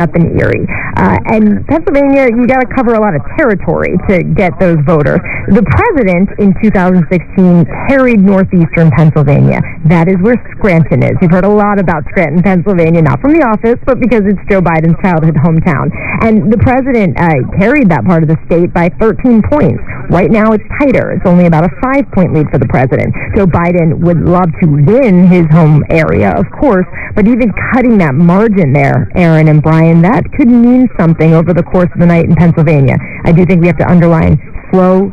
up in Erie. And Pennsylvania, you got to cover a lot of territory to get those voters. The president in 2016 carried northeastern Pennsylvania. That is where Scranton is. You've heard a lot about Scranton, Pennsylvania, not from the office, but because it's Joe Biden's childhood hometown. And the president carried that part of the state by 13 points. Right now it's tighter. It's only about a 5-point lead for the president. Joe Biden would love to win his home area, of course, but even cutting that margin there, Aaron and Brian, that could mean something over the course of the night in Pennsylvania. I do think we have to underline slow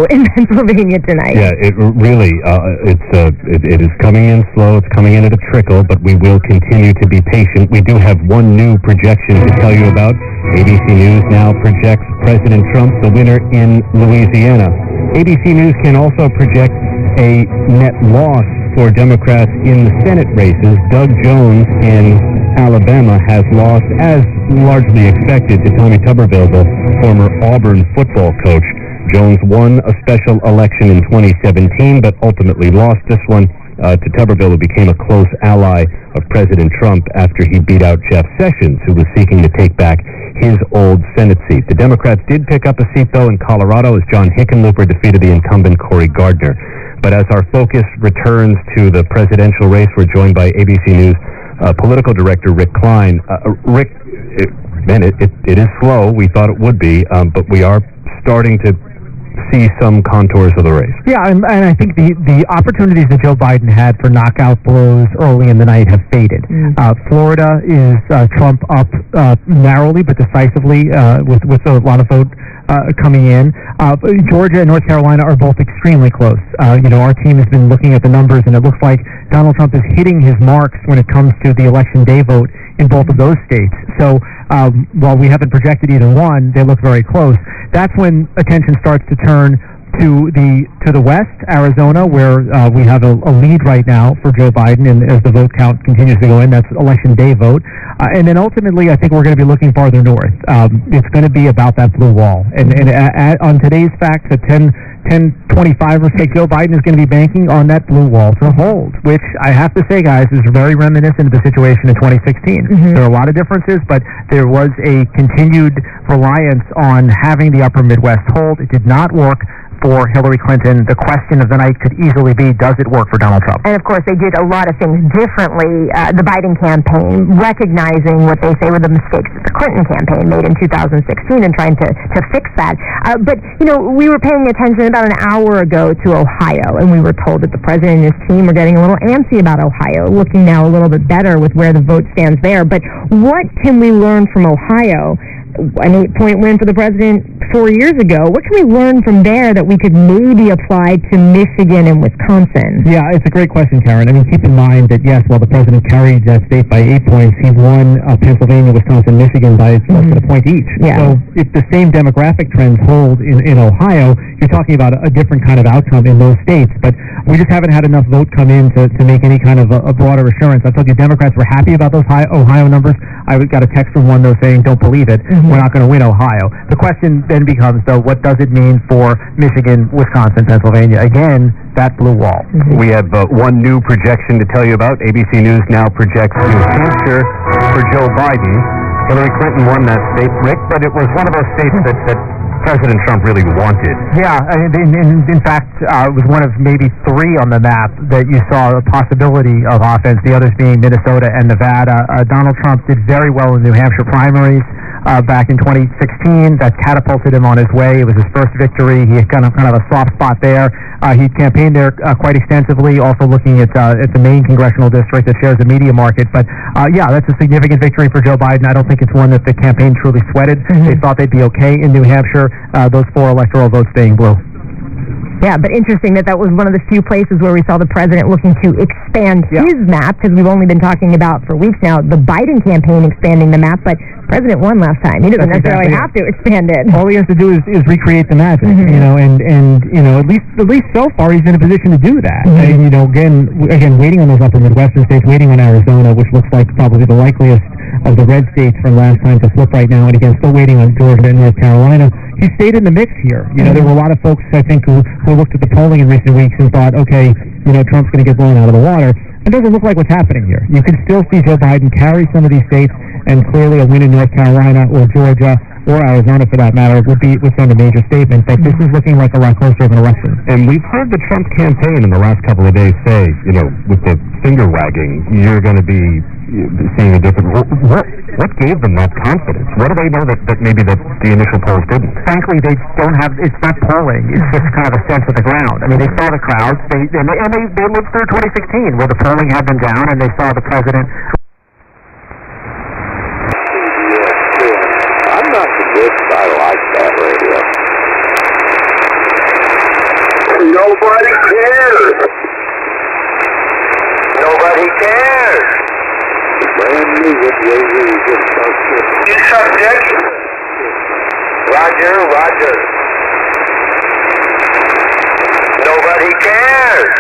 in Pennsylvania tonight. Yeah, it really, it is coming in slow. It's coming in at a trickle, but we will continue to be patient. We do have one new projection to tell you about. ABC News now projects President Trump the winner in Louisiana. ABC News can also project a net loss for Democrats in the Senate races. Doug Jones in Alabama has lost, as largely expected, to Tommy Tuberville, the former Auburn football coach. Jones won a special election in 2017, but ultimately lost this one to Tuberville, who became a close ally of President Trump after he beat out Jeff Sessions, who was seeking to take back his old Senate seat. The Democrats did pick up a seat, though, in Colorado as John Hickenlooper defeated the incumbent Cory Gardner. But as our focus returns to the presidential race, we're joined by ABC News political director Rick Klein. Rick, it is slow. We thought it would be, but we are starting to see some contours of the race. Yeah, and I think the opportunities that Joe Biden had for knockout blows early in the night have faded. Florida is Trump up narrowly but decisively with a lot of vote coming in. Georgia and North Carolina are both extremely close. Our team has been looking at the numbers, and it looks like Donald Trump is hitting his marks when it comes to the election day vote in both of those states. So while we haven't projected either one, they look very close. That's when attention starts to turn to the west, Arizona, where we have a lead right now for Joe Biden, and as the vote count continues to go in, that's election day vote. And then ultimately, I think we're going to be looking farther north. It's going to be about that blue wall. And on today's facts at 10:25 or so, Joe Biden is going to be banking on that blue wall to hold, which I have to say, guys, is very reminiscent of the situation in 2016. There are a lot of differences, but there was a continued reliance on having the upper Midwest hold. It did not work for Hillary Clinton. The question of the night could easily be, does it work for Donald Trump? And of course, they did a lot of things differently. The Biden campaign, recognizing what they say were the mistakes that the Clinton campaign made in 2016 and trying to fix that. But, we were paying attention about an hour ago to Ohio, and we were told that the president and his team are getting a little antsy about Ohio, looking now a little bit better with where the vote stands there. But what can we learn from Ohio? An 8-point win for the president 4 years ago. What can we learn from there that we could maybe apply to Michigan and Wisconsin? Yeah, it's a great question, Karen. I mean, keep in mind that, yes, while the president carried that state by 8 points, he won Pennsylvania, Wisconsin, Michigan by less than a point each. Yeah. So if the same demographic trends hold in Ohio, you're talking about a different kind of outcome in those states. But we just haven't had enough vote come in to make any kind of a broader assurance. I told you Democrats were happy about those Ohio numbers. I got a text from one, though, saying, don't believe it. We're not going to win Ohio. The question then becomes, though, what does it mean for Michigan, Wisconsin, Pennsylvania? Again, that blue wall. We have one new projection to tell you about. ABC News now projects New Hampshire for Joe Biden. Hillary Clinton won that state, Rick, but it was one of those states that President Trump really wanted. Yeah, in fact, it was one of maybe 3 on the map that you saw a possibility of offense, the others being Minnesota and Nevada. Donald Trump did very well in New Hampshire primaries back in 2016. That catapulted him on his way. It was his first victory. He had kind of a soft spot there. He campaigned there quite extensively, also looking at the Maine congressional district that shares a media market. But yeah, that's a significant victory for Joe Biden. I don't think it's one that the campaign truly sweated. They thought they'd be okay in New Hampshire. Those 4 electoral votes staying blue. Yeah, but interesting that was one of the few places where we saw the president looking to expand his map, because we've only been talking about for weeks now the Biden campaign expanding the map, but the president won last time. He doesn't necessarily have to expand it. All he has to do is recreate the magic, and at least so far he's in a position to do that. And again, waiting on those upper Midwestern states, waiting on Arizona, which looks like probably the likeliest of the red states from last time to flip right now, and again, still waiting on Georgia and North Carolina. He stayed in the mix here. There were a lot of folks, I think, who looked at the polling in recent weeks and thought, okay, Trump's going to get blown out of the water. It doesn't look like what's happening here. You can still see Joe Biden carry some of these states. and clearly a win in North Carolina or Georgia or Arizona, for that matter, would send a major statement that this is looking like a lot closer of an election. And we've heard the Trump campaign in the last couple of days say, with the finger wagging, you're going to be seeing a different... What gave them that confidence? What do they know that maybe the initial polls didn't? Frankly, they don't have... It's not polling. It's just kind of a sense of the ground. I mean, they saw the crowds. They lived through 2016, where the polling had been down, and they saw the president... I'm not convinced I like that radio. Nobody cares. Nobody cares. Brand new with radio, you just start shit. You subject. Roger. Nobody cares.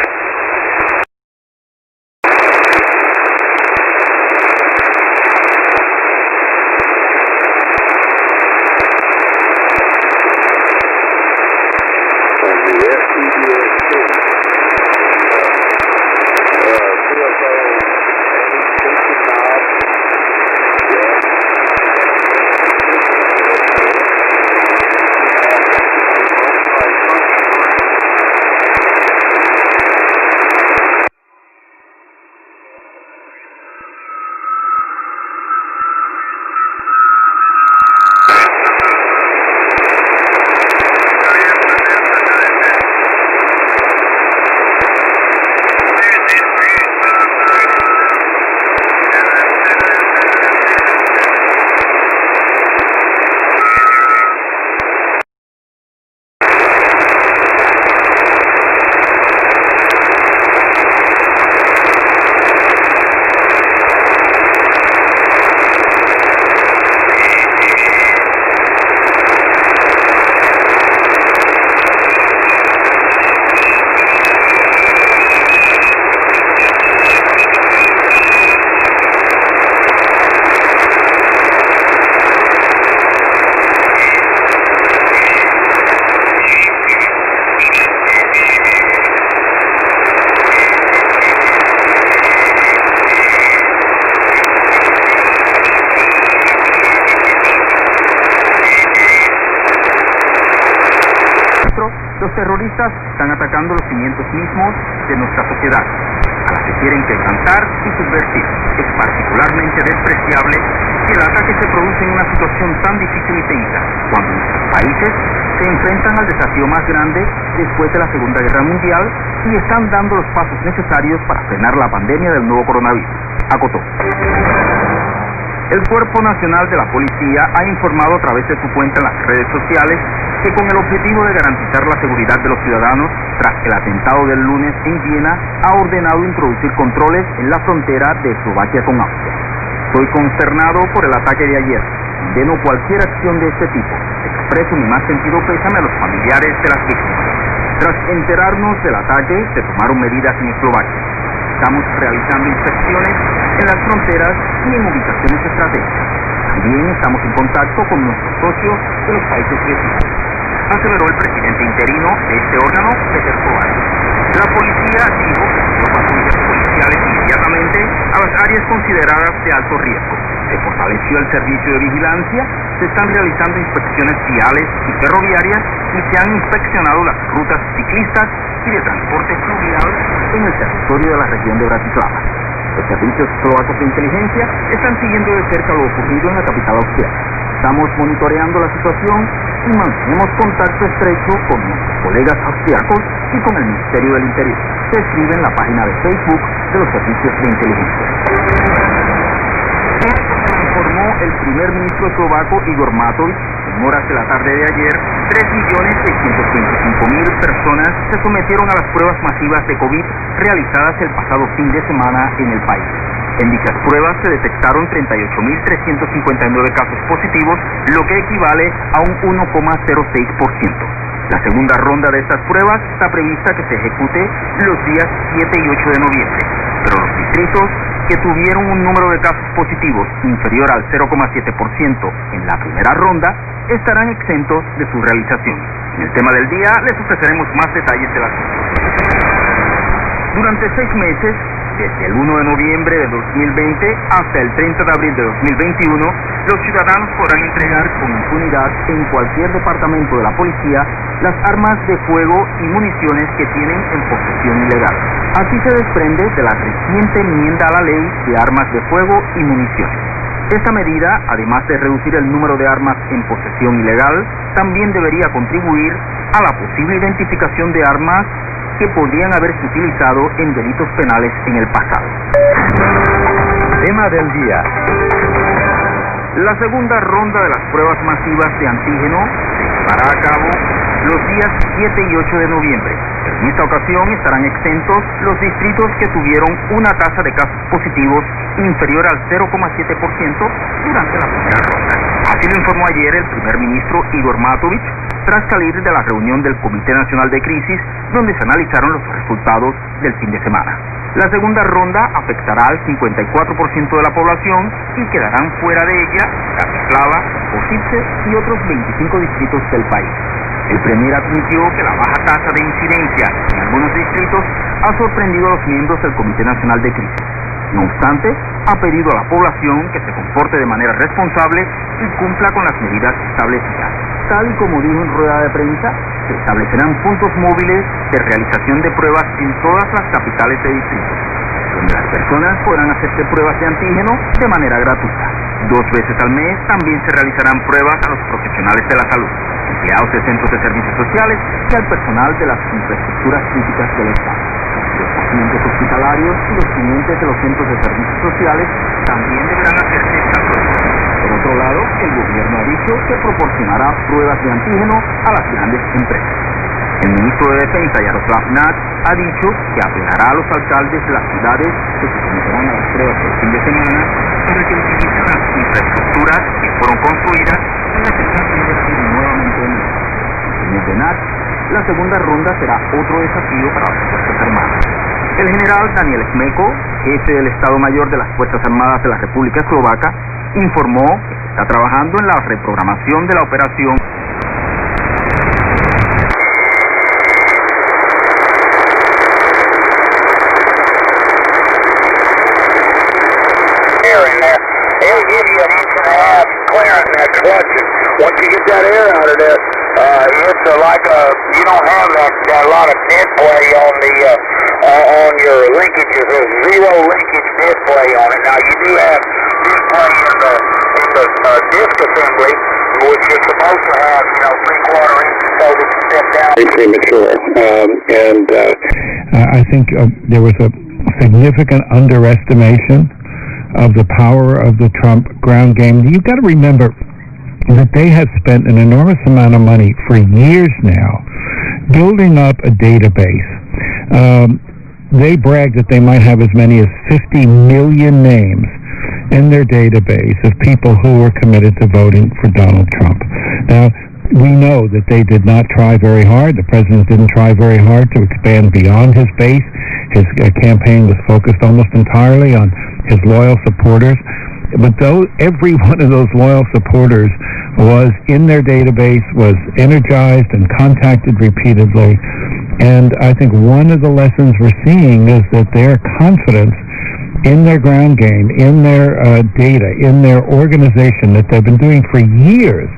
Los terroristas están atacando los cimientos mismos de nuestra sociedad, a la que quieren quebrantar y subvertir. Es particularmente despreciable que el ataque se produce en una situación tan difícil y tensa, cuando nuestros países se enfrentan al desafío más grande después de la Segunda Guerra Mundial y están dando los pasos necesarios para frenar la pandemia del nuevo coronavirus, acotó. El Cuerpo Nacional de la Policía ha informado a través de su cuenta en las redes sociales que con el objetivo de garantizar la seguridad de los ciudadanos, tras el atentado del lunes en Viena, ha ordenado introducir controles en la frontera de Eslovaquia con Austria. Estoy consternado por el ataque de ayer. Condeno cualquier acción de este tipo. Expreso mi más sentido pésame a los familiares de las víctimas. Tras enterarnos del ataque, se tomaron medidas en Eslovaquia. Estamos realizando inspecciones en las fronteras y en ubicaciones estratégicas. También estamos en contacto con nuestros socios de los países vecinos, aseveró el presidente interino de este órgano, Peter Kovács. La policía dijo que envió patrullas policiales inmediatamente a las áreas consideradas de alto riesgo. Se fortaleció el servicio de vigilancia, se están realizando inspecciones viales y ferroviarias y se han inspeccionado las rutas ciclistas y de transporte fluvial en el territorio de la región de Bratislava. Los servicios eslovacos de inteligencia están siguiendo de cerca lo ocurrido en la capital austriaca. Estamos monitoreando la situación y mantenemos contacto estrecho con nuestros colegas austriacos y con el Ministerio del Interior. Se escribe en la página de Facebook de los servicios de inteligencia. Informó el primer ministro eslovaco Igor Matovič en horas de la tarde de ayer. 3.625.000 personas se sometieron a las pruebas masivas de COVID realizadas el pasado fin de semana en el país. En dichas pruebas se detectaron 38.359 casos positivos, lo que equivale a un 1,06%. La segunda ronda de estas pruebas está prevista que se ejecute los días 7 y 8 de noviembre, pero los distritos que tuvieron un número de casos positivos inferior al 0,7% en la primera ronda estarán exentos de su realización. En el tema del día les ofreceremos más detalles de la situación. Durante 6 meses, Desde el 1 de noviembre de 2020 hasta el 30 de abril de 2021, los ciudadanos podrán entregar con impunidad en cualquier departamento de la policía las armas de fuego y municiones que tienen en posesión ilegal. Así se desprende de la reciente enmienda a la ley de armas de fuego y municiones. Esta medida, además de reducir el número de armas en posesión ilegal, también debería contribuir a la posible identificación de armas que podrían haberse utilizado en delitos penales en el pasado. Tema del día. La segunda ronda de las pruebas masivas de antígeno se llevará a cabo los días 7 y 8 de noviembre. En esta ocasión estarán exentos los distritos que tuvieron una tasa de casos positivos inferior al 0,7% durante la primera ronda. Así lo informó ayer el primer ministro Igor Matovich tras salir de la reunión del Comité Nacional de Crisis, donde se analizaron los resultados del fin de semana. La segunda ronda afectará al 54% de la población y quedarán fuera de ella Bratislava, Košice y otros 25 distritos del país. El premier admitió que la baja tasa de incidencia en algunos distritos ha sorprendido a los miembros del Comité Nacional de Crisis. No obstante, ha pedido a la población que se comporte de manera responsable y cumpla con las medidas establecidas. Tal y como dijo en rueda de prensa, se establecerán puntos móviles de realización de pruebas en todas las capitales de distritos, donde las personas podrán hacerse pruebas de antígeno de manera gratuita. 2 veces al mes también se realizarán pruebas a los profesionales de la salud, empleados de centros de servicios sociales y al personal de las infraestructuras críticas del Estado. Los pacientes hospitalarios y los clientes de los centros de servicios sociales también deberán hacerse esta prueba. Por otro lado, el gobierno ha dicho que proporcionará pruebas de antígeno a las grandes empresas. El ministro de Defensa, Yaroslav Nat, ha dicho que apelará a los alcaldes de las ciudades que se someterán a las pruebas del fin de semana para que utilicen las infraestructuras que fueron construidas en las que se va a invertir nuevamente en ellas. Según Nat, la segunda ronda será otro desafío para las Fuerzas Armadas. El general Daniel Smeko, jefe del Estado Mayor de las Fuerzas Armadas de la República Eslovaca, informó que se está trabajando en la reprogramación de la operación. They'll give you an inch and a half clearance in that clutch. Once you get that air out of there, it's like you don't have that lot of dead play on the on your linkages. There's zero linkage dead play on it. Now you do have dead play in the disc assembly, which is supposed to have 3/4 inches so that you step down. Premature, and I think there was a significant underestimation of the power of the Trump ground game. You've got to remember that they have spent an enormous amount of money for years now building up a database. They brag that they might have as many as 50 million names in their database of people who were committed to voting for Donald Trump. Now, we know that they did not try very hard. The president didn't try very hard to expand beyond his base. His campaign was focused almost entirely on his loyal supporters. But every one of those loyal supporters was in their database, was energized and contacted repeatedly. And I think one of the lessons we're seeing is that their confidence in their ground game, in their data, in their organization that they've been doing for years.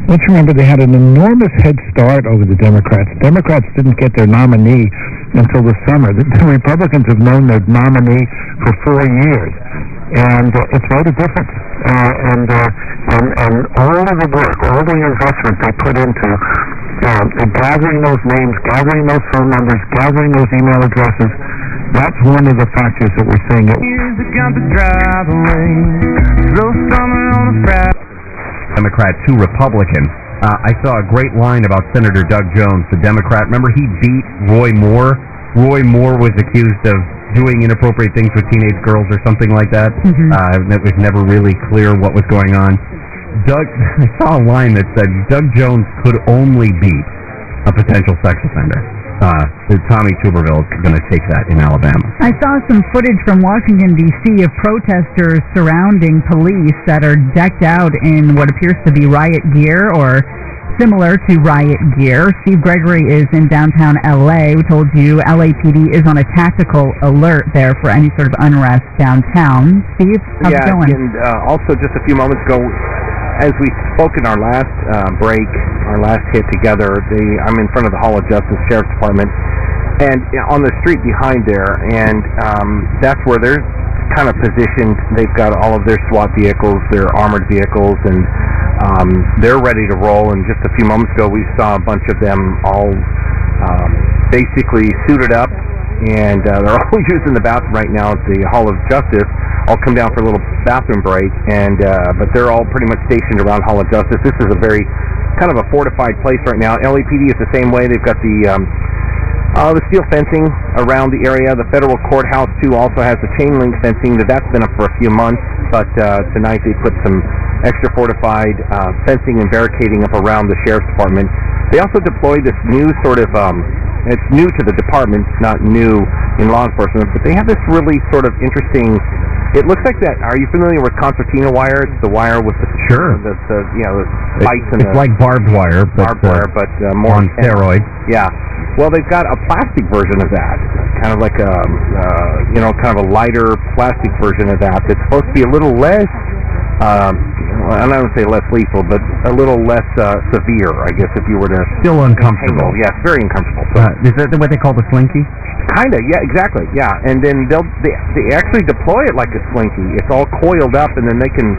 Let's remember they had an enormous head start over the Democrats. Democrats didn't get their nominee until the summer. The Republicans have known their nominee for 4 years. And it's made a difference. And all of the work, all the investment they put into gathering those names, gathering those phone numbers, gathering those email addresses, that's one of the factors that we're seeing. Democrat to Republican. I saw a great line about Senator Doug Jones, the Democrat. Remember, he beat Roy Moore. Roy Moore was accused of doing inappropriate things with teenage girls or something like that. It was never really clear what was going on. I saw a line that said Doug Jones could only beat a potential sex offender. Tommy Tuberville is going to take that in Alabama. I saw some footage from Washington, D.C. of protesters surrounding police that are decked out in what appears to be riot gear or similar to riot gear. Steve Gregory is in downtown L.A. We told you LAPD is on a tactical alert there for any sort of unrest downtown. Steve, how's it going? And also just a few moments ago, as we spoke in our last break, our last hit together, I'm in front of the Hall of Justice Sheriff's Department, and on the street behind there, and that's where they're kind of positioned. They've got all of their SWAT vehicles, their armored vehicles, and they're ready to roll. And just a few moments ago, we saw a bunch of them all basically suited up, and they're all using the bathroom right now at the Hall of Justice. I'll come down for a little bathroom break, and but they're all pretty much stationed around Hall of Justice. This is a very kind of a fortified place right now. LAPD is the same way. They've got the steel fencing around the area. The federal courthouse, too, also has the chain link fencing. That's been up for a few months, but tonight they put some extra fortified fencing and barricading up around the sheriff's department. They also deployed this new sort of, it's new to the department, not new in law enforcement, but they have this really sort of interesting, it looks like that, are you familiar with concertina wire? It's the wire with the, the spikes and it's like barbed wire, but more on steroids. Yeah. Well, they've got a plastic version of that, kind of like a, kind of a lighter plastic version of that. That's supposed to be a little less, I'm not going to say less lethal, but a little less severe, I guess, if you were to... Still uncomfortable. Yes, very uncomfortable. So, is that what they call the slinky? Kind of, yeah, exactly, yeah. And then they actually deploy it like a slinky. It's all coiled up, and then they can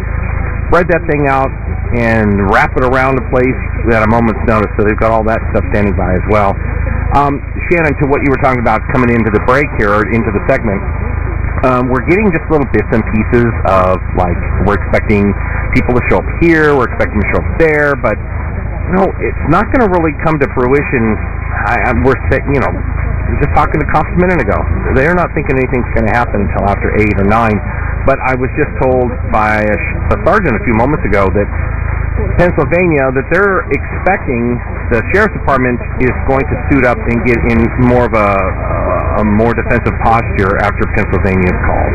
spread that thing out and wrap it around the place at a moment's notice. So they've got all that stuff standing by as well. Shannon, to what you were talking about coming into the break here, or into the segment, we're getting just little bits and pieces of, like, we're expecting people to show up here, we're expecting to show up there, but, it's not going to really come to fruition. We're just talking to cops a minute ago. They're not thinking anything's going to happen until after 8 or 9, but I was just told by a sergeant a few moments ago that Pennsylvania, that they're expecting the sheriff's department is going to suit up and get in more of a more defensive posture after Pennsylvania is called.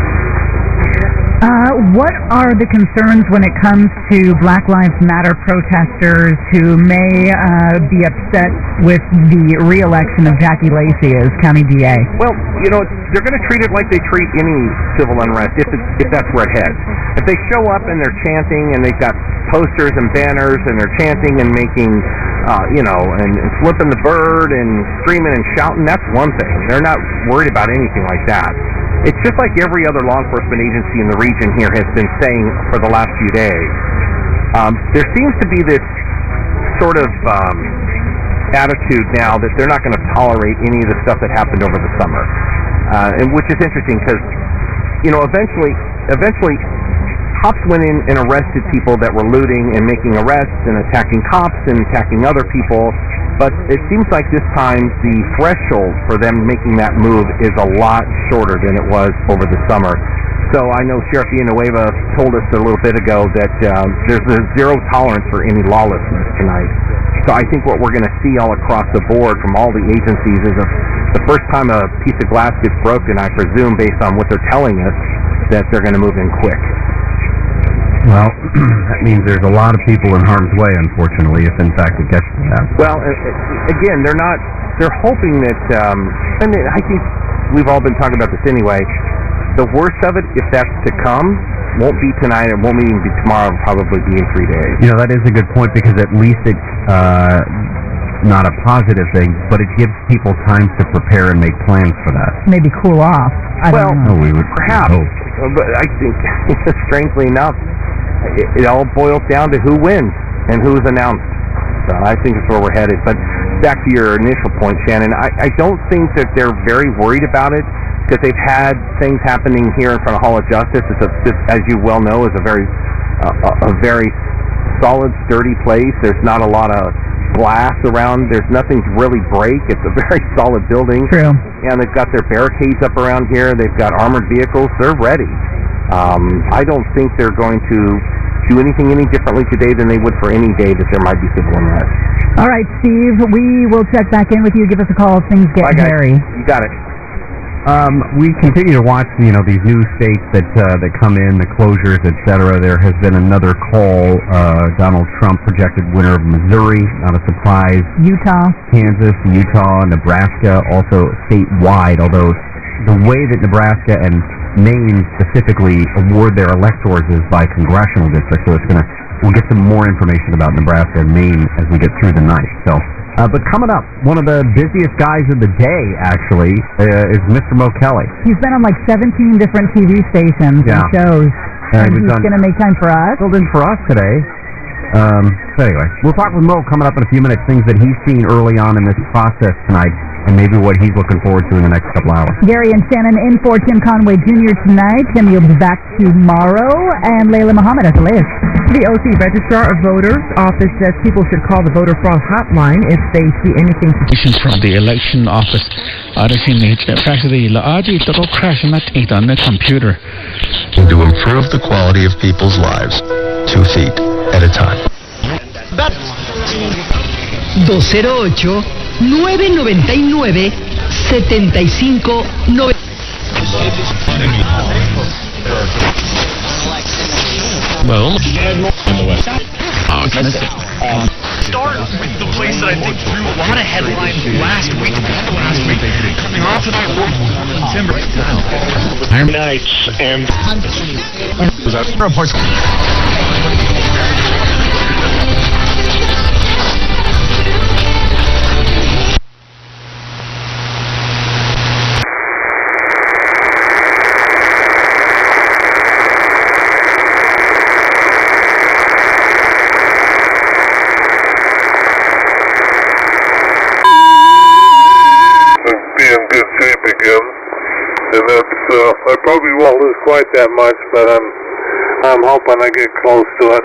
What are the concerns when it comes to Black Lives Matter protesters who may be upset with the re-election of Jackie Lacey as county DA? Well, they're going to treat it like they treat any civil unrest, if that's where it heads. If they show up and they're chanting and they've got posters and banners and they're chanting and making, and flipping the bird and screaming and shouting, that's one thing. They're not worried about anything like that. It's just like every other law enforcement agency in the region here has been saying for the last few days. There seems to be this sort of attitude now that they're not going to tolerate any of the stuff that happened over the summer, and which is interesting because, eventually cops went in and arrested people that were looting and making arrests and attacking cops and attacking other people. But it seems like this time the threshold for them making that move is a lot shorter than it was over the summer. So I know Sheriff Villanueva told us a little bit ago that there's a zero tolerance for any lawlessness tonight. So I think what we're going to see all across the board from all the agencies is the first time a piece of glass gets broken, I presume, based on what they're telling us, that they're going to move in quick. Well, that means there's a lot of people in harm's way, unfortunately, if in fact it gets to that. Well, again, they're hoping that, and I think we've all been talking about this anyway, the worst of it, if that's to come, won't be tonight, it won't even be tomorrow, it'll probably be in 3 days. That is a good point, because at least it's not a positive thing, but it gives people time to prepare and make plans for that. Maybe cool off. I don't know. We would perhaps, but I think, strangely enough, it all boils down to who wins and who's announced. So I think that's where we're headed. But back to your initial point, Shannon, I don't think that they're very worried about it because they've had things happening here in front of Hall of Justice. It's as you well know, is a very solid, sturdy place. There's not a lot of glass around. There's nothing to really break. It's a very solid building. True. And they've got their barricades up around here. They've got armored vehicles. They're ready. I don't think they're going to do anything any differently today than they would for any day that there might be civil unrest. All right, Steve, we will check back in with you. Give us a call if things get hairy. You got it. We continue to watch, these new states that come in, the closures, etc. There has been another call. Donald Trump projected winner of Missouri, not a surprise. Utah. Kansas, Utah, Nebraska, also statewide, although the way that Nebraska and Maine specifically award their electors is by congressional district, so we'll get some more information about Nebraska and Maine as we get through the night. So, but coming up, one of the busiest guys of the day, actually, is Mr. Mo Kelly. He's been on like 17 different TV stations and shows, and he's going to make time for us. Filled in for us today. So anyway, we'll talk with Mo coming up in a few minutes, things that he's seen early on in this process tonight, and maybe what he's looking forward to in the next couple hours. Gary and Shannon in for Tim Conway Jr. tonight. Tim, you'll be back tomorrow, and Layla Muhammad at the latest. The OC Registrar of Voters Office says people should call the voter fraud hotline if they see anything from the election office. On the computer. To improve the quality of people's lives, 2 feet at a time. 208-999-75-9. Well, Start with the place that I think drew a lot of headlines last week, coming off of that September. Nights and reports. In good shape again, and that's I probably won't lose quite that much, but I'm hoping I get close to it.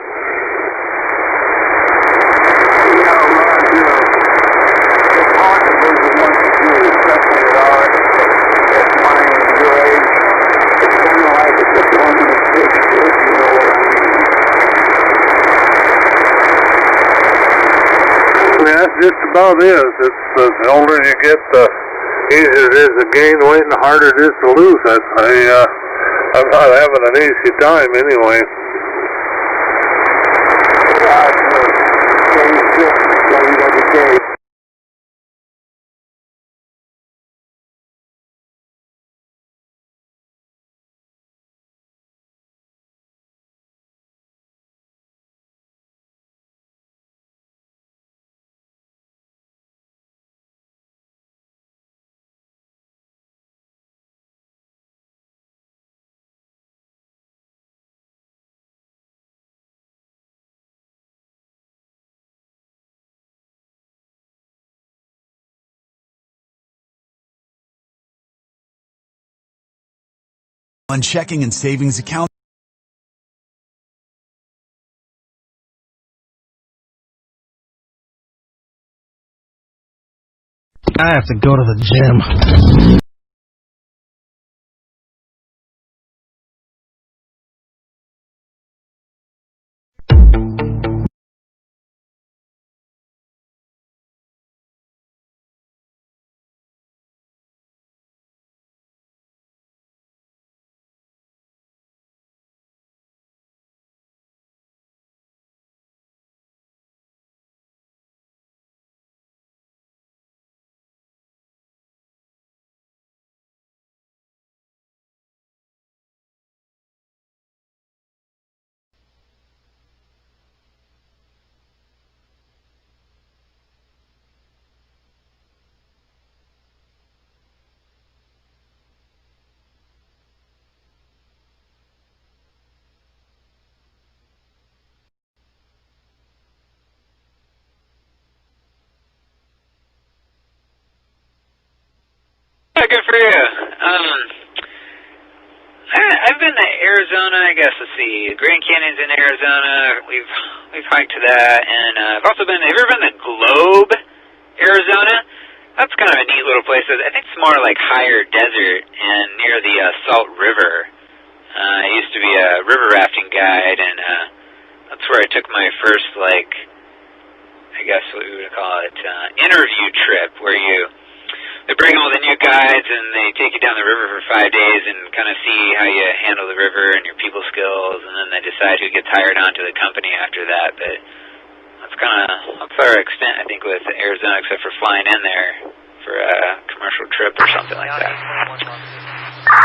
Yeah, that's just about it. It's the older you get, the easier it is to gain weight and the harder it is to lose it. I'm not having an easy time anyway. On checking and savings account. I have to go to the gym. Good for you. I've been to Arizona. I guess let's see, Grand Canyon's in Arizona. We've hiked to that, and I've also been. Have you ever been to Globe, Arizona? That's kind of a neat little place. I think it's more like higher desert and near the Salt River. I used to be a river rafting guide, and that's where I took my first, I guess what we would call it, interview trip, where you they bring all the new guides and they take you down the river for 5 days and kind of see how you handle the river and your people skills, and then they decide who gets hired onto the company after that. But that's our extent, I think, with Arizona, except for flying in there for a commercial trip or something like that.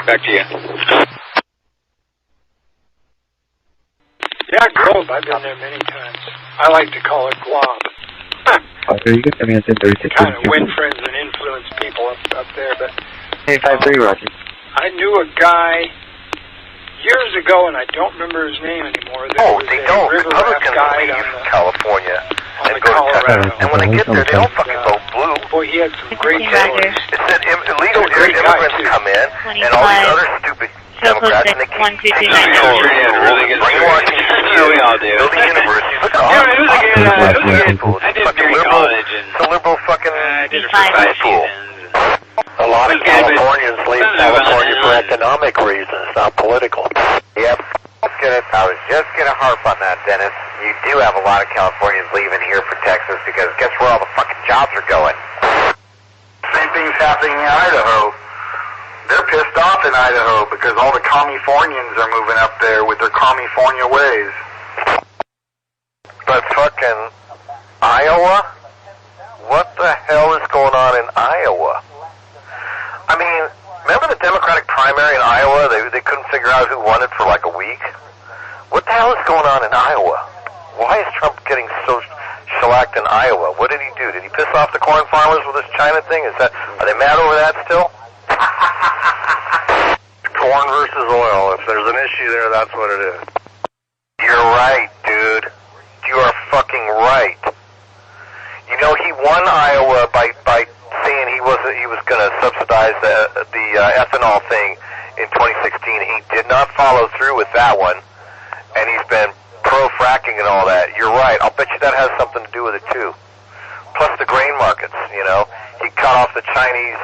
Back to you. Yeah, Globe. I've been there many times. I like to call it Glob. Kind of win friends and influence people up there, but I knew a guy years ago, and I don't remember his name anymore. They don't. Republicans leave California and go to Texas, and when they get there, they don't fucking vote blue. Boy, he had some great stories. It said illegal immigrants come in, and all these other stupid Democrats, and they keep taking control. Brainwashing we all do. Building universities. Look at all I did during college. It's a liberal fucking school. A lot of Californians leave California for economic reasons, not political. Yep. I was just going to harp on that, Dennis. You do have a lot of Californians leaving here for Texas because guess where all the fucking jobs are going? Same thing's happening in Idaho. They're pissed off in Idaho because all the Californians are moving up there with their California ways. But fucking Iowa? What the hell is going on in Iowa? I mean, remember the Democratic primary in Iowa? They couldn't figure out who won it for like a week? What the hell is going on in Iowa? Why is Trump getting so shellacked in Iowa? What did he do? Did he piss off the corn farmers with his China thing? Are they mad over that still? Corn versus oil. If there's an issue there, that's what it is. You're right, dude. You are fucking right. You know, he won Iowa by saying he was going to subsidize the ethanol thing in 2016. He did not follow through with that one, and he's been pro-fracking and all that. You're right. I'll bet you that has something to do with it, too. Plus the grain markets, you know. He cut off the Chinese,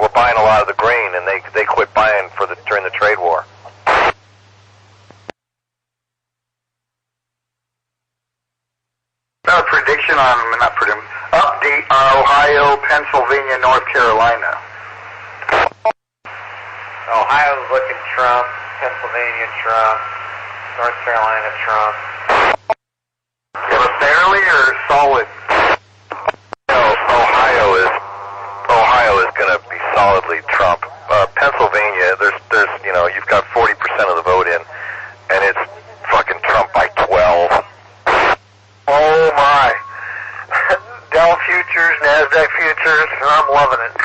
were buying a lot of the grain, and they quit buying during the trade war. Update on Ohio, Pennsylvania, North Carolina. Ohio's looking Trump, Pennsylvania Trump, North Carolina Trump. Fairly or solid? No, Ohio is going to be solidly Trump. Pennsylvania, there's you've got 40% of the vote in, and it's fucking Trump by 12. Oh my. Dow futures, NASDAQ futures, I'm loving it.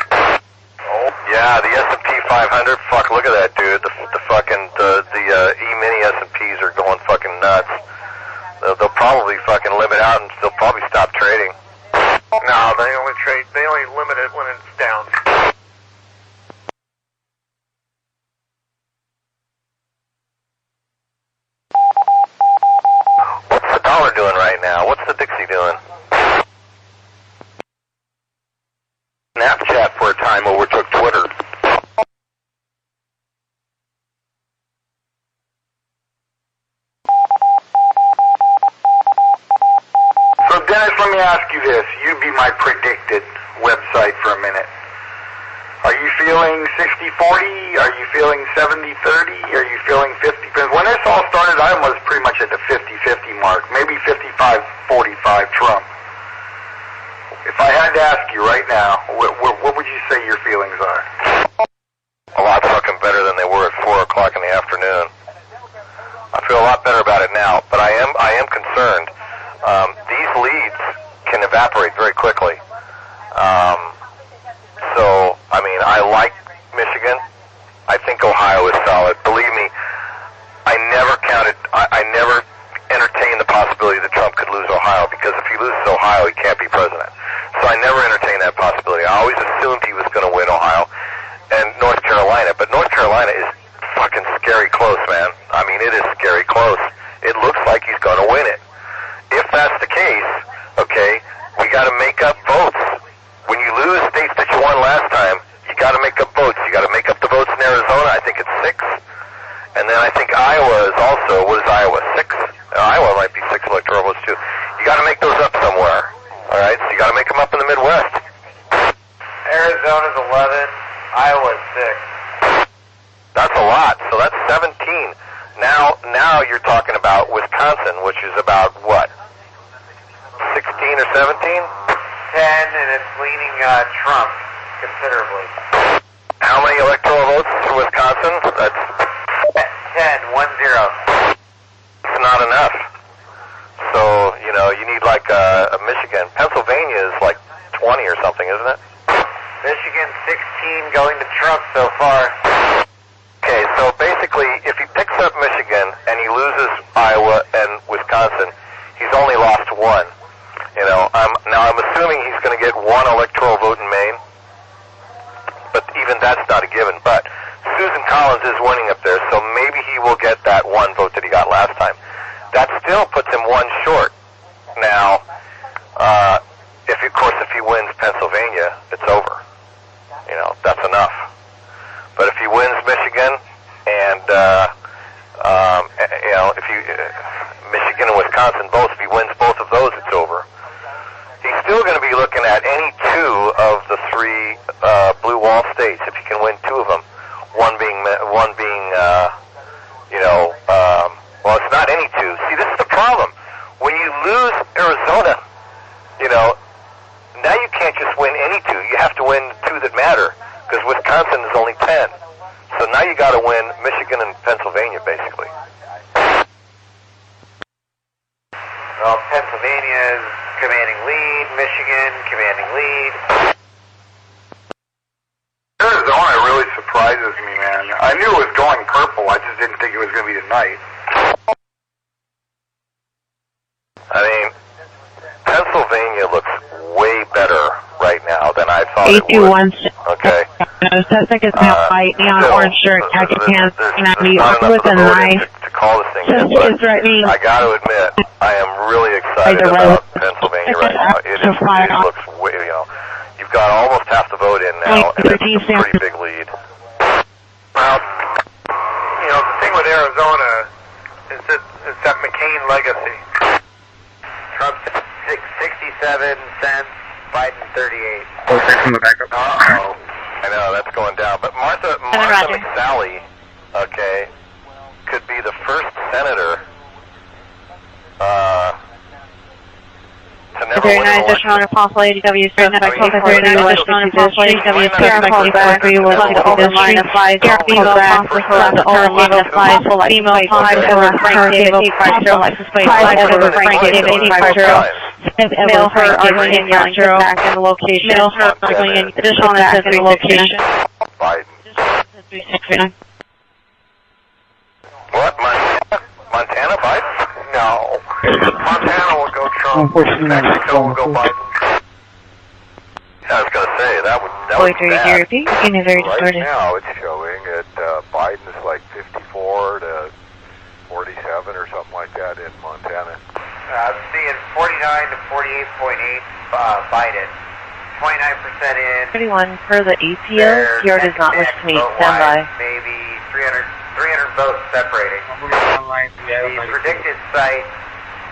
Oh yeah, the S&P 500. Fuck, look at that, dude. The fucking E-mini S&Ps are going fucking nuts. They'll probably fucking limit out, and they'll probably stop trading. No, they only limit it when it's down. What's the dollar doing right now? What's the Dixie doing? Snapchat for a time overtook Twitter. So Dennis, let me ask you this. You be my predicted website for a minute. Are you feeling 60-40? Are you feeling 70-30? Are you feeling 50? Because when this all started, I was pretty much at the 50-50 mark. Maybe 55-45 Trump. If I had to ask you right now, what would you say your feelings are? A lot fucking better than they were at 4 o'clock in the afternoon. I feel a lot better about it now, but I am concerned. These leads can evaporate very quickly. So, I mean, I like Michigan. I think Ohio is solid. Believe me, I never entertained the possibility that Trump could lose Ohio, because if he loses Ohio, he can't be president. So I never entertained that possibility. I always assumed he was going to win Ohio and North Carolina, but North Carolina is fucking scary close, man. I mean, it is scary close. It looks like he's going to win it. If that's the case, okay, we got to make up votes. When you lose states that you won last time, you got to make up votes. You got to make up the votes in Arizona. I think it's 6. And then I think Iowa is also, what is Iowa, 6? Iowa might be 6 electoral votes too. You got to make those up somewhere. All right, so you got to make them up in the Midwest. That's a lot. So that's 17. Now you're talking about Wisconsin, which is about what? 16 or 17? 10, and it's leaning Trump considerably. How many electoral votes for Wisconsin? That's 10, 1-0. It's not enough. So, you need like a Michigan. Pennsylvania is like 20 or something, isn't it? Michigan 16 going to Trump so far. Okay, so basically, if he picks up Michigan and he loses Iowa and Wisconsin, he's only lost one. I'm assuming he's going to get one electoral vote in Maine, but even that's not a given. But Susan Collins is winning up there, so maybe he will get that one vote that he got last time. That still puts him one short. Now, if he wins Pennsylvania, it's over. That's enough. But if he wins Michigan and Michigan and Wisconsin both, if he wins both of those, it's over. He's still going to be looking at any two of the three blue wall states if he can win two of them. One being well, it's not any two. See, this is the problem. When you lose Arizona, now you can't just win any two. You have to win two that matter because Wisconsin is only 10. So now you got to win Michigan and Pennsylvania, basically. Well, Pennsylvania is commanding lead. Michigan commanding lead. Arizona really surprises me, man. I knew it was going purple. I just didn't think it was going to be tonight. I mean, Pennsylvania looks way better right now than I thought it would. Okay. Suspect is now white, neon orange shirt, khaki pants, with a knife. To call this thing in, but I got to admit, I am really excited about Pennsylvania right now. It looks way, you've got almost half the vote in now, and it's a pretty big lead. Well, the thing with Arizona is that McCain legacy. Trump 67 cents, Biden 38. Uh-oh. I know, that's going down. But Martha McSally, could be the first senator to never win an election. Additional Apostle ADW, certain that I called the 39 additional Apostle ADW, PR called back, we will see the open line applies, female Apostle class, the open line applies, female Apostle, Frank David, 850, license plate, 5 Frank David, 850, mail her arguing back in the location, mail her arguing additional back in the location. Biden. What, Montana Biden? No. Montana will go Trump. Mexico will go Biden. I was going to say, that would be bad. Right now, it's showing that Biden's like 54 to 47 or something like that in Montana. I'm seeing 49 to 48.8 Biden. 29% in. 31 per the APO. PR does not wish to meet. Stand by. Maybe 300 votes separating. The predicted site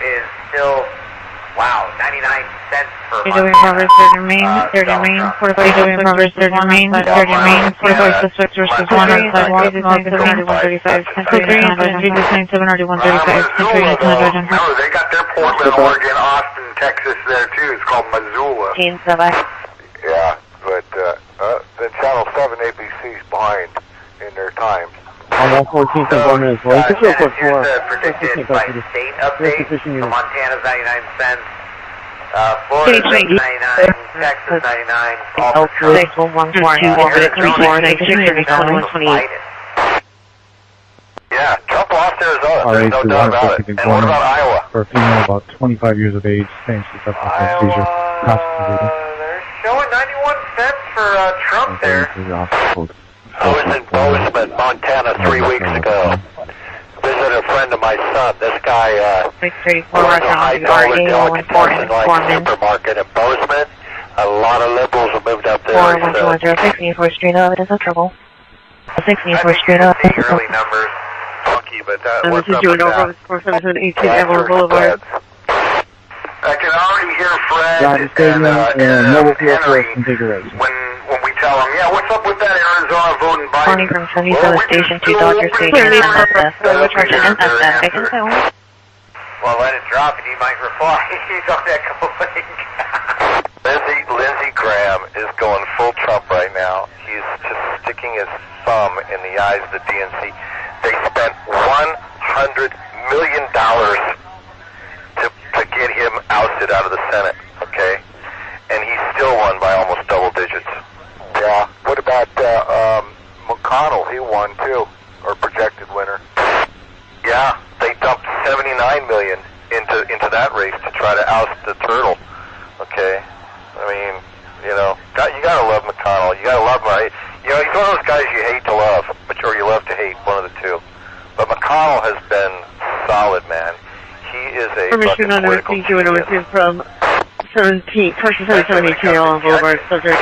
is still, 99 cents per month. Doing progress, third remain, 45 progress, third remain, 45 suspects versus 1 on sidewalk, 135, 10 Remember, they got their Portland, Oregon, Austin, Texas there too. It's called Missoula. Yeah, but then Channel 7 ABC's behind in their time. I'm 114 for 4 minutes. Well, this is real quick for predicted by state update. Montana's 99 cents. Florida's 99, Texas 99. All for yeah, Trump lost Arizona. There's no doubt about it. And what about Iowa? For a female about 25 years of age, saying she's up with anesthesia. They're showing 91 cents for Trump there. I was in Bozeman, Montana 3 weeks ago. Visited a friend of my son. This guy runs a high-dollar delicate person-like supermarket in Bozeman. A lot of liberals have moved up there. 414 Street up, it is no trouble. 64 Street up. Early numbers, funky, but what's up with that? 47718 Evelyn Boulevard. I can already hear Fred and Henry when we tell them, yeah, what's up with that Arizona voting Biden? Calling from 77 Station to Dodger Stadium. Well, let it drop and he might reply. He's on that link. Lindsey Graham is going full Trump right now. He's just sticking his thumb in the eyes of the DNC. They spent $100 million to get him ousted out of the Senate, okay? And he still won by almost double digits. Yeah. What about McConnell? He won too, or projected winner. Yeah, they dumped $79 million into that race to try to oust the turtle. Okay, I mean, you know, you gotta love McConnell. You gotta love him. You know, he's one of those guys you hate to love, or you love to hate, one of the two. But McConnell has been solid, man. He is a Permission on the receipt you received from 2718 on Boulevard, subject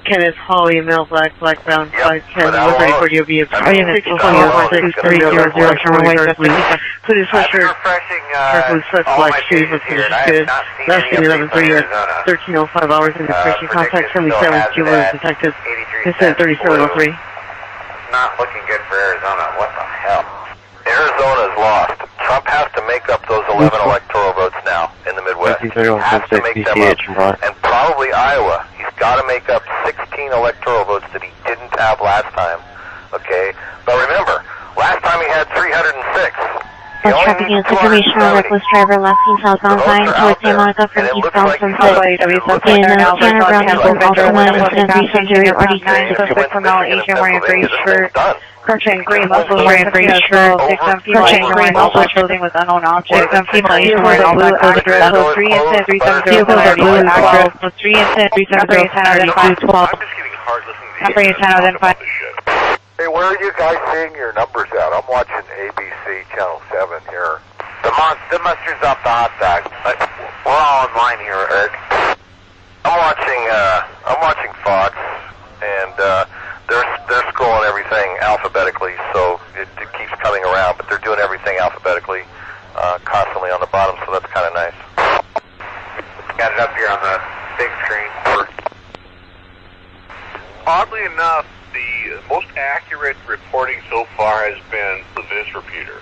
Kenneth Hawley, male, black, brown, 510, was ready for you via 620-6300, please pressure, carefully sweat black shoes with good, lasting 11 years, 1305 hours in depression, contact 77 Kilo detective, incident 3703. Not looking good for Arizona, what the hell? Arizona's lost. Trump has to make up those 11 electoral votes now in the Midwest. He has to make them up. And probably Iowa. He's got to make up 16 electoral votes that he didn't have last time. Okay? But remember, last time he had 306. Traffic units information on reckless driver left southbound sign towards San Monica from eastbound Sunset. In Tanner Brown has been also managed and recent to your RD9 suspect from Mount Asia wearing a gray shirt. Purchasing gray muscle wearing a gray shirt. Purchasing gray muscle clothing with unknown objects. Some people Asian wearing all black code dress. 3 incident 370 12. 3 incident 370 12. Operator 10 identified. Hey, where are you guys seeing your numbers at? I'm watching ABC Channel 7 here. The monster's off the hot dog. We're all online here, Eric. I'm watching Fox, and they're scrolling everything alphabetically, so it keeps coming around, but they're doing everything alphabetically, constantly on the bottom, so that's kind of nice. Got it up here on the big screen. Oddly enough, the most accurate reporting so far has been this repeater.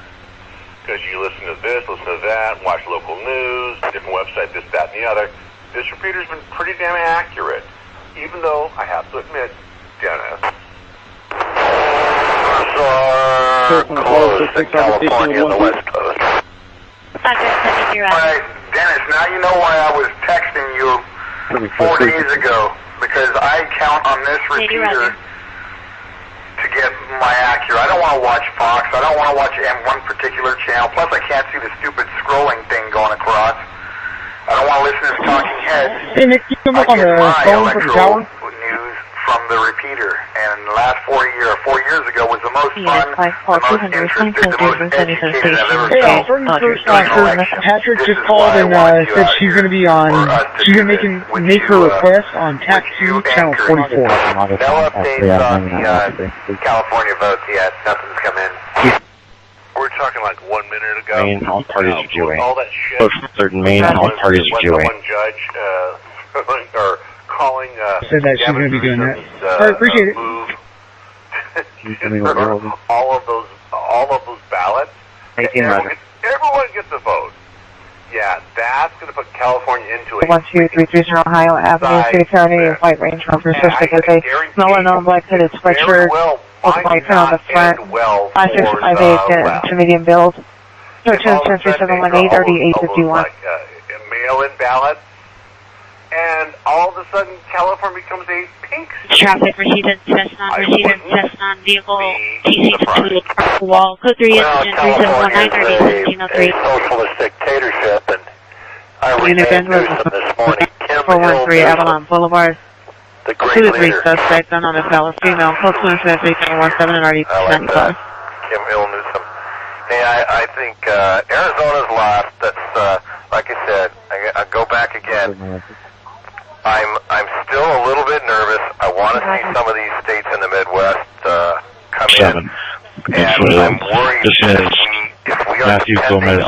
Because you listen to this, listen to that, watch local news, different website, this, that, and the other. This repeater's been pretty damn accurate. Even though, I have to admit, Dennis, closed in California on the West Coast. Alright, Dennis, now you know why I was texting you 4 days ago. Because I count on this repeater to get my accurate. I don't want to watch Fox. I don't want to watch one particular channel. Plus, I can't see the stupid scrolling thing going across. I don't want to listen to this talking heads. Hey, Nick, you come up on the phone from the tower? News from the repeater. And the last 4 years ago was the most fun, the most interested, the most educated I've ever felt. Patrick just called and said she's going to be on, she's going to make her request on TAC 2 Channel 44. No updates on the California votes yet. Nothing's come in. we're talking like 1 minute ago. Main health parties are doing. All that shit. Certain main health parties are doing. One judge or calling. Said that she's going to be doing that. I appreciate it. all of those ballots. Everyone gets a vote. Yeah, that's going to put California into a 12330 Ohio Avenue, City Attorney, White Range Officer, because they smell a non-black-hooded sweatshirt with white print on the front, 5658 to medium build, 210-3718-3851. Mail-in ballots, and all of a sudden California becomes a pink state. Traffic received Cessna vehicle, TC to wall, code 3 incident 3719-1703. Socialist dictatorship, and I renamed Newsom this morning. 413 Avalon Boulevard. The great 2 to 3 leader. suspects, unknown as Dallas female, code 217 and already 95. Kim Newsom. Hey, I think Arizona's lost. That's like I said. I go back again. I'm still a little bit nervous. I want to see some of these states in the Midwest come in, and I'm worried that if we Matthew Gomez,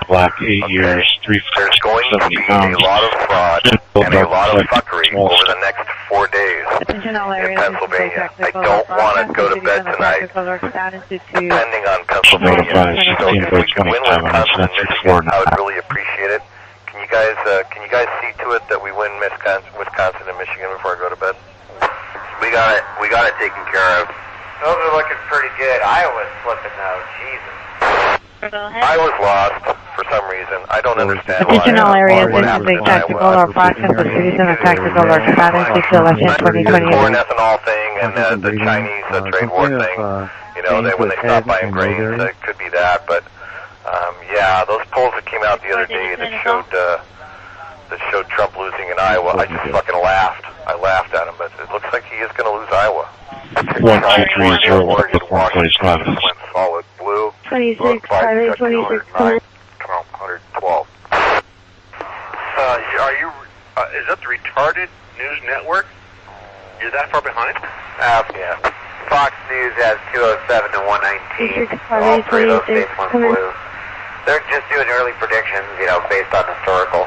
Black, 8 years, 3 There's going to be a lot of fraud and a lot of fuckery over the next 4 days in Pennsylvania. I don't want to go to bed tonight depending on Pennsylvania. So if we can win Wisconsin and Michigan, I would really appreciate it. Can you guys see to it that we win Wisconsin and Michigan before I go to bed? We got it taken care of. Those are looking pretty good. Iowa's slipping though. Jesus. Iowa's lost for some reason. I don't understand why. Attention all areas, this is a tactical or proximate cities and a tactical or strategy to election 2020. The corn ethanol thing and the Chinese trade war thing, when they stop buying grains, it could be that. But yeah, those polls that came out the other day that showed Trump losing in Iowa, I just fucking laughed. I laughed at him, but it looks like he is going to lose Iowa. 12301 went solid blue. 26, 5, 26, come on, 112. Are you? Is that the retarded news network? You're that far behind? Yeah. Fox News has 207 to 119. All three of those states went blue. They're just doing early predictions, based on historical.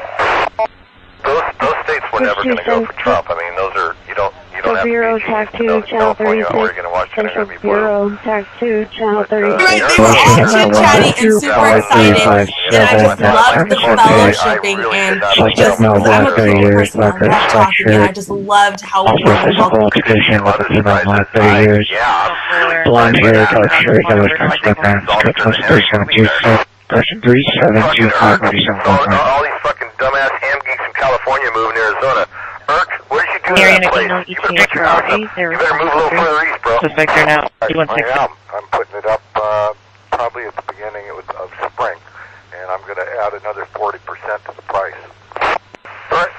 Those states were never going to go for Trump. I mean, those are you don't have Bureau, Tac 2, Channel 36, Central Bureau, Tac 2, Channel 36. Right, they were all chit-chatty and super excited, and I just loved the fellowshipping, and just, I'm a people person, I love talking, and I just loved how people welcome. Blonde hair, dark shirt, yellow person 3725 all these fucking dumbass ham geeks from California moving to Arizona. Irk, what did you do in that place? You better move a little further east, bro. Suspect there now. I'm putting it up probably at the beginning of spring, and I'm going to add another 40% to the price.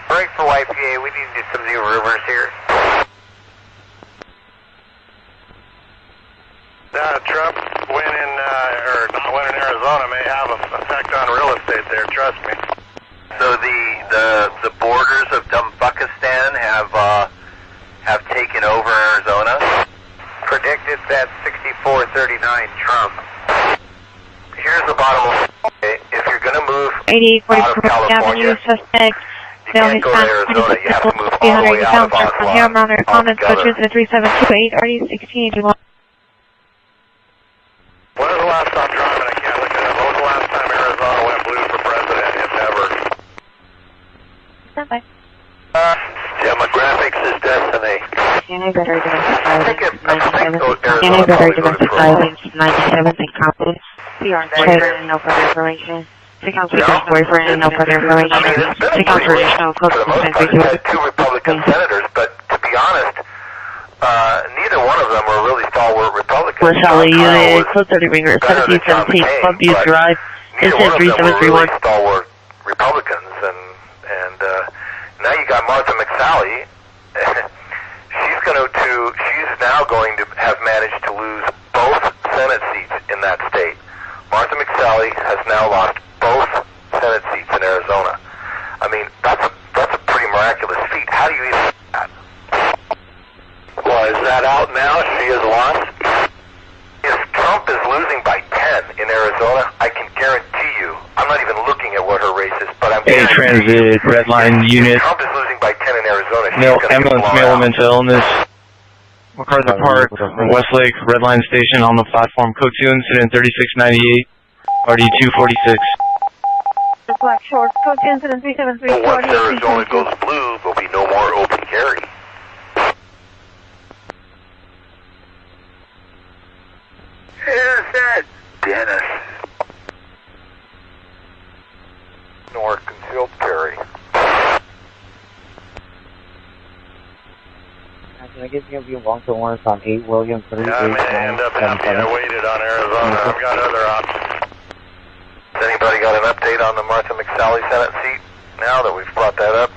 Break for YPA. We need to do some new rumors here. Trump winning, or not winning Arizona may have an effect on real estate there, trust me. So the borders of Pakistan have taken over Arizona. Predicted that 64-39 Trump. Here's the bottom line. If you're going to move out of California, suspect. you can't go to Arizona. You have to move all the way out of Oslon altogether. 3728, RD1681. When was the last time driving? I can't look at it. When was the last time Arizona went blue for president, if ever? Standby. Demographics is destiny. Scanning better diversify. I think Arizona Scanning better probably goes diversify. through. 97 and copy. CR7, no further information. Take on Peter's boyfriend, no further information. I mean, it's been Take on traditional for the most part, you had 2 Republican senators, but to be honest, neither one of them were really stalwart Republicans. Wesley Unit, Code 30 Ringer, 1717, Club View Drive. It says 3731. Really stalwart Republicans, and now you got Martha McSally. She's now going to have managed to lose both Senate seats in that state. Martha McSally has now lost both Senate seats in Arizona. I mean, that's a pretty miraculous feat. How do you even do that? Well, is that out now? She has lost? If Trump is losing by 10 in Arizona, I can guarantee you, I'm not even looking at what her race is, but I'm transit, red line unit. Trump is losing by 10 in Arizona. Ambulance, male mental illness. MacArthur Park, Westlake, red line station on the platform. Code 2 incident 3698, RD 246. The Black Short, Code 2 incident 373. But once Arizona goes blue, there'll be no more open carry. Is that Dennis? Nor concealed carry. Can I give you a long term warrant on 8 William 3? Yeah, I may end up happy I waited on Arizona. I've got other options. Has anybody got an update on the Martha McSally Senate seat now that we've brought that up?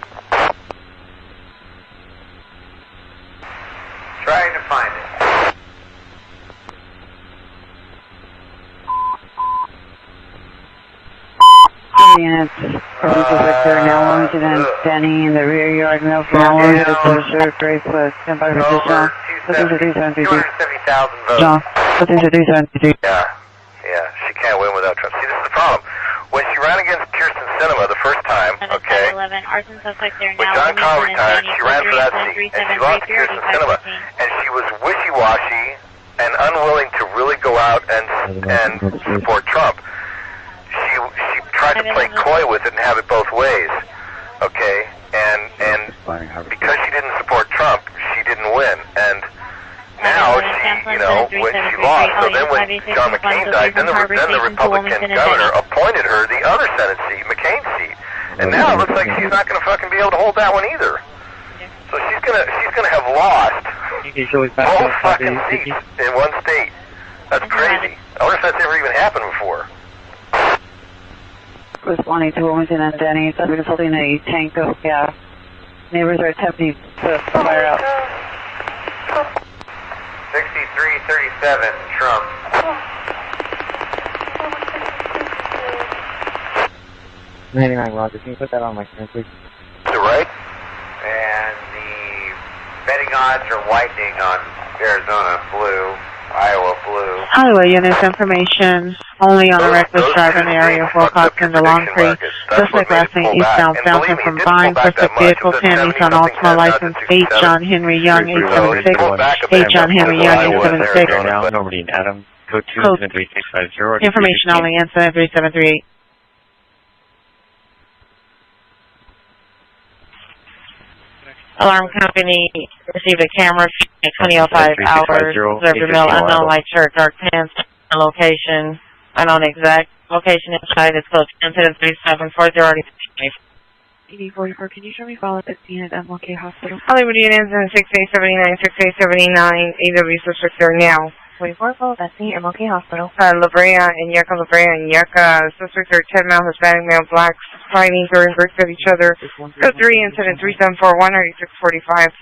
Trying to find it. Units, Victor, now Lieutenant Danny in the rear yard, now flowers, the closer, Grace West, stand by for position. 270,000 votes. John, 270,000. Yeah, she can't win without Trump. See, this is the problem. When she ran against Kirsten Sinema the first time, okay, when John Carl retired, she ran for that seat, and she lost to Kirsten Sinema, and she was wishy-washy and unwilling to really go out and support Trump. She tried to play coy with it and have it both ways, okay, and because she didn't support Trump, she didn't win, and now she, when she lost, so then when John McCain died, then the Republican governor appointed her the other Senate seat, McCain's seat, and now it looks like she's not going to fucking be able to hold that one either. So she's gonna have lost both fucking seats in one state. That's crazy. I wonder if that's ever even happened before. Responding to Wilmington and Denny, subject is holding a tank of gas. Neighbors are attempting to fire out. 6337, Trump. Roger, can you put that on my screen, please? To right? And the betting odds are widening on Arizona blue, Iowa blue. Iowa units information only on a reckless drive in the area of Wilcox and the Long Tree. Suspect last name eastbound, bouncing from Vine. Suspect vehicle 10 Nissan Altima license 8 John Henry Young 876. 8 John Henry Young 876. Normandy and Adam, code 27350. Information only, incident 3738. Alarm company received a camera at 20:05 hours. Observed a male unknown light shirt, dark pants, location, unknown exact location inside. It's close to incident 3740. 8044, can you show me follow-up at Phoenix MLK Hospital? Hollywood units in 6879, 6879, AW suspect now. 24 follow at MLK Hospital. La Brea and Yucca. Suspects are 10 male Hispanic male blacks fighting during bricks at each other. Code 3, incident 3741, 8645.